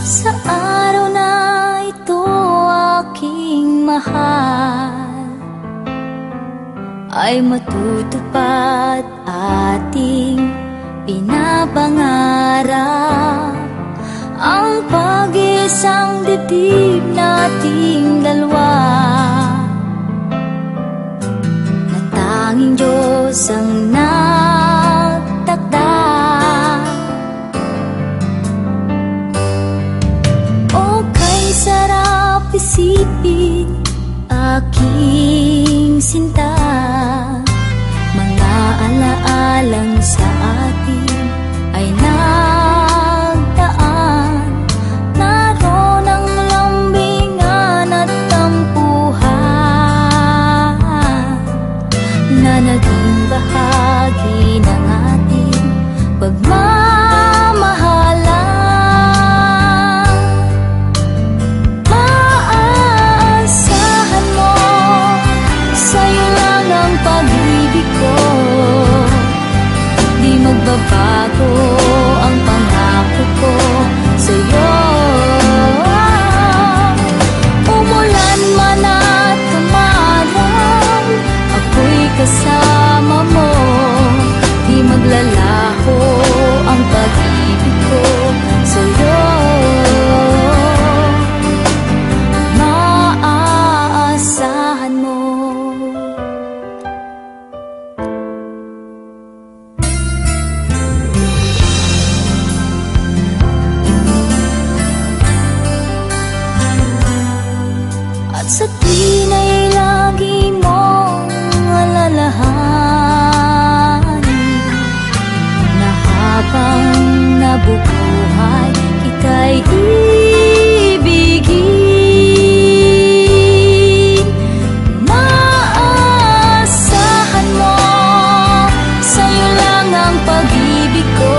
Sa araw na ito aking mahal, ay matutupad ating pinapangarap, ang pag-isang dibdib nating dalawa, na tanging Diyos ang nagtakda. O kay sarap isipin aking sinta, mga alaalang sa atin ay nagdaan, naroon ang lambingan at tampuhan, na naging bahagi ng ating pagmamahalan. Maaasahan mo, sa'yo lang ang pag-ibig ko, di magbabago ang pangako ko sa'yo. Umulan man at umaraw, ako'y kasama mo, di maglalaho ang pag-ibig ko sa'yo. Maaasahan mo. At sa tuwin ay lagi mong alalahanin, na habang nabubuhay kita'y ibigin. Maaasahan mo, sa'yo lang ang pag-ibig ko,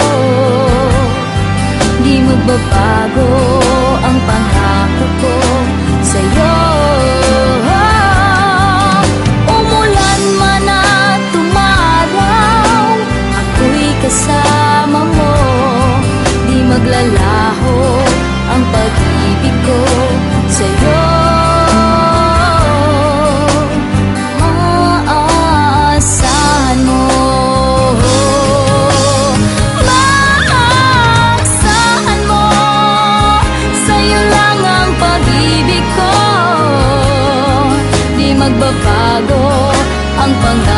di magbabago ang pangako ko sa'yo. Umulan man at umaraw, ako'y kasama mo, di maglalaho ang pag-ibig ko sa'yo. Maaasahan mo. Maaasahan mo, sa'yo lang ang pag-ibig ko, di magbabago ang pangako